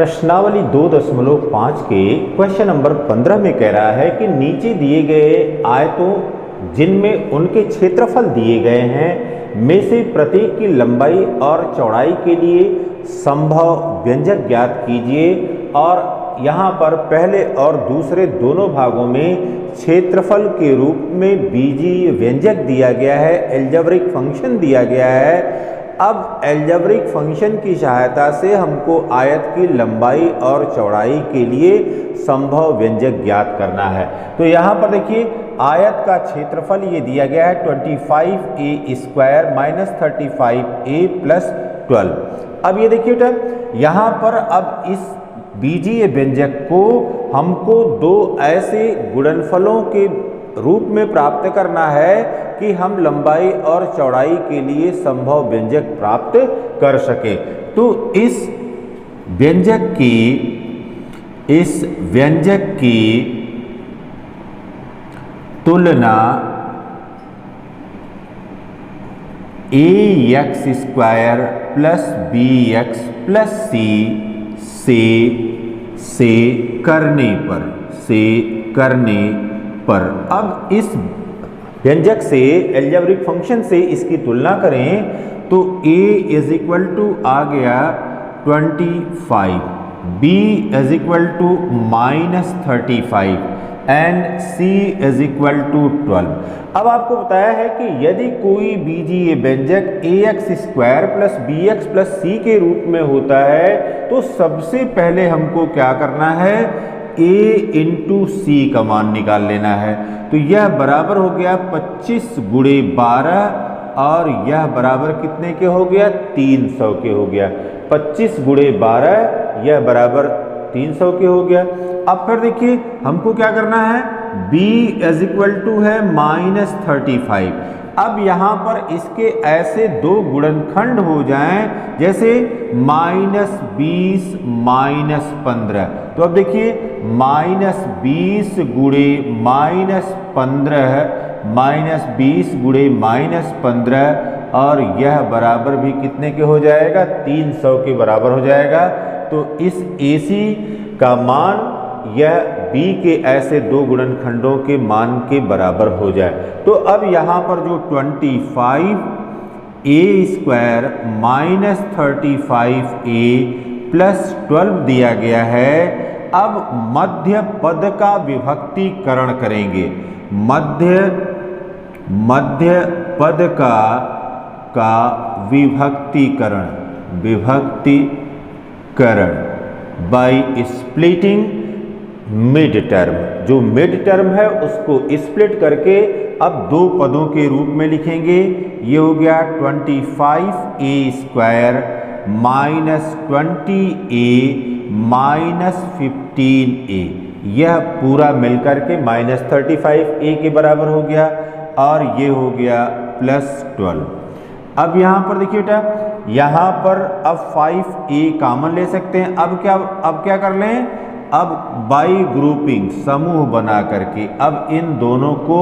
प्रश्नावली 2.5 के question number 15 में कह रहा है कि नीचे दिए गए आयतों जिनमें उनके क्षेत्रफल दिए गए हैं में से प्रत्येक की लंबाई और चौड़ाई के लिए संभव व्यंजक ज्ञात कीजिए। और यहाँ पर पहले और दूसरे दोनों भागों में क्षेत्रफल के रूप में बीजीय व्यंजक दिया गया है, एल्जेब्रिक फंक्शन दिया गया है। अब एल्जेब्रिक फंक्शन की सहायता से हमको आयत की लंबाई और चौड़ाई के लिए संभव व्यंजक ज्ञात करना है। तो यहाँ पर देखिए आयत का क्षेत्रफल ये दिया गया है 25a square minus 35a plus 12। अब ये देखिए बेटा यहाँ पर अब इस बीजीय व्यंजक को हमको दो ऐसे गुणनफलों के रूप में प्राप्त करना है कि हम लंबाई और चौड़ाई के लिए संभव व्यंजक प्राप्त कर सके। तो इस व्यंजक की तुलना ax square plus bx plus c से करने पर अब इस व्यंजक से एल्जेब्रिक फंक्शन से इसकी तुलना करें तो a इज इक्वल टू आ गया 25, b is equal to minus 35 and c is equal to 12। अब आपको बताया है कि यदि कोई बीजीय व्यंजक ax square plus bx plus c के रूप में होता है तो सबसे पहले हमको क्या करना है, a इंटू सी का मान निकाल लेना है। तो यह बराबर हो गया 25 गुणे 12 और यह बराबर कितने के हो गया, 300 के हो गया। 25 गुणे 12 यह बराबर 300 के हो गया। अब फिर देखिए हमको क्या करना है, b इज इक्वल टू है माइनस 35। अब यहाँ पर इसके ऐसे दो गुणनखंड हो जाएं जैसे माइनस 20 माइनस 15। तो अब देखिए माइनस 20 गुणे माइनस 15 माइनस 20 गुणे माइनस 15 और यह बराबर भी कितने के हो जाएगा, 300 के बराबर हो जाएगा। तो इस AC का मान यह b के ऐसे दो गुणनखंडों के मान के बराबर हो जाए। तो अब यहाँ पर जो 25a square minus 35a plus 12 दिया गया है, अब मध्य पद का विभक्तीकरण करेंगे। मध्य पद का विभक्तीकरण बाय स्प्लिटिंग मिड टर्म। जो मिड टर्म है उसको स्प्लिट करके अब दो पदों के रूप में लिखेंगे। ये हो गया 25a square minus 20a minus 15a, यह पूरा मिलकर के माइनस 35a के बराबर हो गया और ये हो गया प्लस 12। अब यहाँ पर देखिए बेटा यहाँ पर अब 5a कॉमन ले सकते हैं। अब क्या कर लें, अब बाई ग्रुपिंग समूह बना करके अब इन दोनों को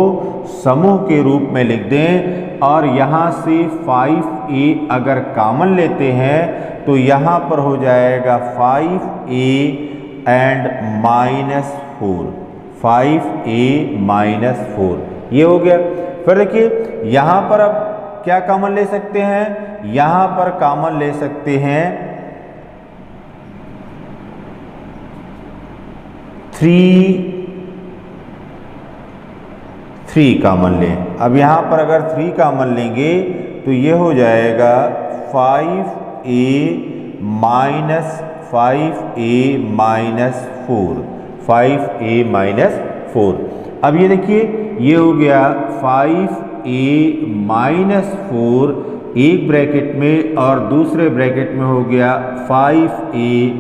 समूह के रूप में लिख दें और यहाँ से 5a अगर कॉमन लेते हैं तो यहाँ पर हो जाएगा 5a and minus 4, 5a minus 4 ये हो गया। फिर देखिए यहाँ पर अब क्या कॉमन ले सकते हैं, यहाँ पर कॉमन ले सकते हैं 3 कॉमन लें। अब यहाँ पर अगर 3 कॉमन लेंगे तो ये हो जाएगा 5a minus 5a minus 4, 5a minus 4। अब ये देखिए ये हो गया 5a माइनस 4 एक ब्रैकेट में और दूसरे ब्रैकेट में हो गया 5a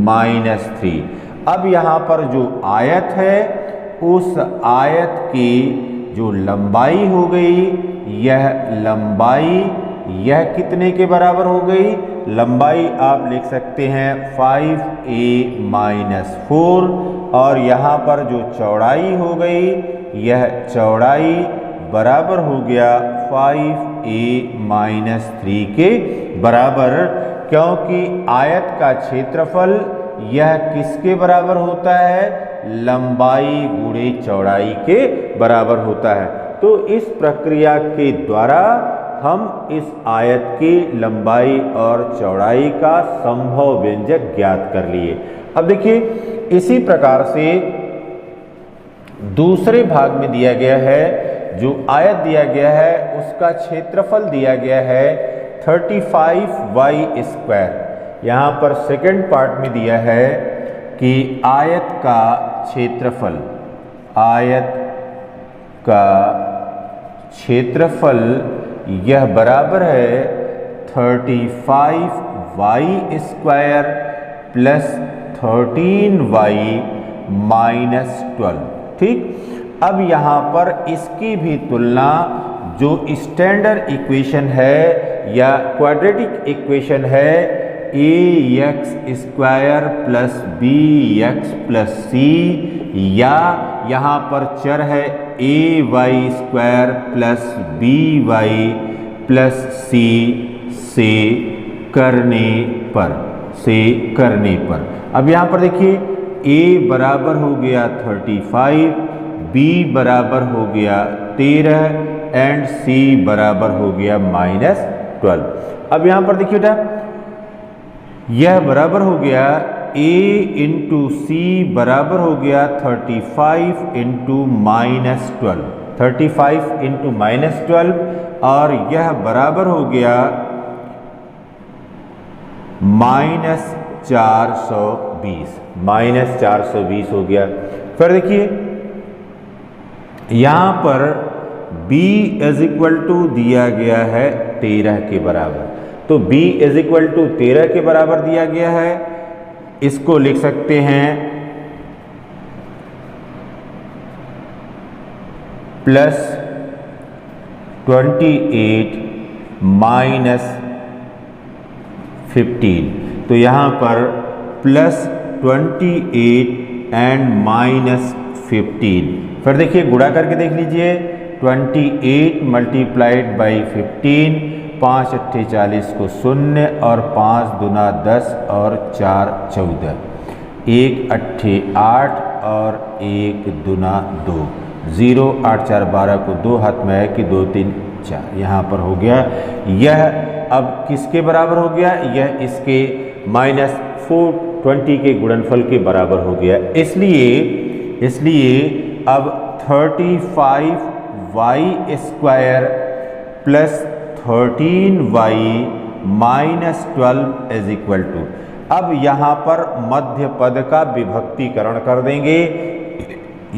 माइनस 3। अब यहाँ पर जो आयत है उस आयत की जो लंबाई हो गई, यह लंबाई यह कितने के बराबर हो गई, लंबाई आप लिख सकते हैं 5a माइनस 4 और यहाँ पर जो चौड़ाई हो गई यह चौड़ाई बराबर हो गया 5a माइनस 3 के बराबर, क्योंकि आयत का क्षेत्रफल यह किसके बराबर होता है? लंबाई गुणे चौड़ाई के बराबर होता है। तो इस प्रक्रिया के द्वारा हम इस आयत की लंबाई और चौड़ाई का संभव व्यंजक ज्ञात कर लिए। अब देखिए, इसी प्रकार से दूसरे भाग में दिया गया है, जो आयत दिया गया है उसका क्षेत्रफल दिया गया है 35y²। यहाँ पर सेकंड पार्ट में दिया है कि आयत का क्षेत्रफल, आयत का क्षेत्रफल यह बराबर है 35y² प्लस 13y−12। ठीक, अब यहाँ पर इसकी भी तुलना जो स्टैंडर्ड इक्वेशन है या क्वाड्रेटिक इक्वेशन है ax² plus bx plus c, या यहाँ पर चर है ay² plus by plus c से करने पर अब यहाँ पर देखिए, a बराबर हो गया 35, b बराबर हो गया 13 एंड c बराबर हो गया -12। अब यहाँ पर देखिए बेटा, यह बराबर हो गया a इंटू c बराबर हो गया 35 इंटू -12, 35 इंटू -12, और यह बराबर हो गया -420 हो गया। फिर देखिए, यहाँ पर b = दिया गया है 13 के बराबर, तो b = 13 के बराबर दिया गया है। इसको लिख सकते हैं +28 -15, तो यहाँ पर +28 एंड -15। फिर देखिए, गुणा करके देख लीजिए, 28 मल्टीप्लाइड बाई 15, 5 × 8 = 40 को 0 और 5 दूना 10 और 4 14, 1 × 8 और 1 दूना 2, 0 8 4 12 को 2 हाथ में है कि 2 3 4, यहाँ पर हो गया। यह अब किसके बराबर हो गया? यह इसके -420 के गुणनफल के बराबर हो गया। इसलिए अब 35y² प्लस 13y−12 अब यहाँ पर मध्य पद का विभक्तीकरण कर देंगे।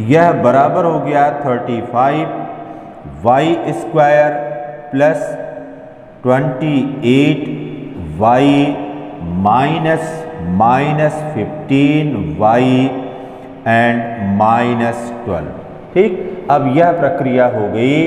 यह बराबर हो गया 35y² प्लस 28y−15y एंड -12। ठीक, अब यह प्रक्रिया हो गई।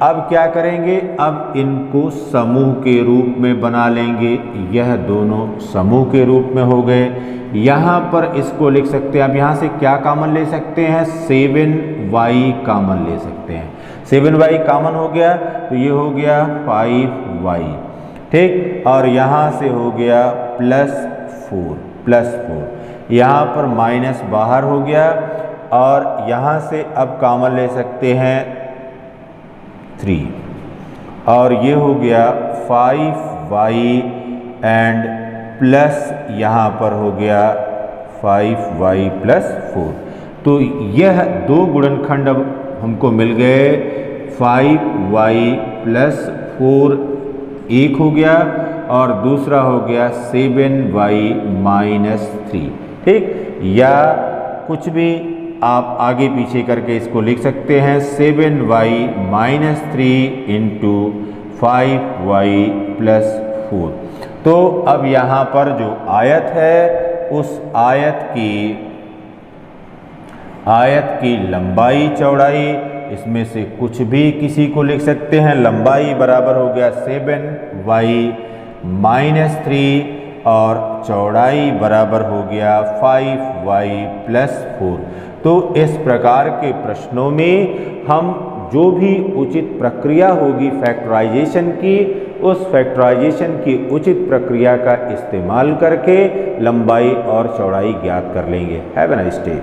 अब क्या करेंगे? अब इनको समूह के रूप में बना लेंगे। यह दोनों समूह के रूप में हो गए। यहाँ पर इसको लिख सकते हैं, अब यहाँ से क्या कॉमन ले सकते हैं? 7y कॉमन ले सकते हैं। 7y कॉमन हो गया तो ये हो गया 5y। ठीक, और यहाँ से हो गया +4, यहाँ पर माइनस बाहर हो गया, और यहाँ से अब कॉमन ले सकते हैं 3, और ये हो गया 5y एंड प्लस यहाँ पर हो गया 5y + 4। तो यह दो गुणनखंड अब हमको मिल गए। 5y + 4 एक हो गया, और दूसरा हो गया 7y - 3। ठीक, या कुछ भी आप आगे पीछे करके इसको लिख सकते हैं, 7y - 3 इंटू 5y + 4। तो अब यहाँ पर जो आयत है, उस आयत की लंबाई चौड़ाई, इसमें से कुछ भी किसी को लिख सकते हैं। लंबाई बराबर हो गया 7y - 3 और चौड़ाई बराबर हो गया 5y + 4। तो इस प्रकार के प्रश्नों में हम जो भी उचित प्रक्रिया होगी फैक्टराइजेशन की, उस फैक्टराइजेशन की उचित प्रक्रिया का इस्तेमाल करके लंबाई और चौड़ाई ज्ञात कर लेंगे। Have a nice day.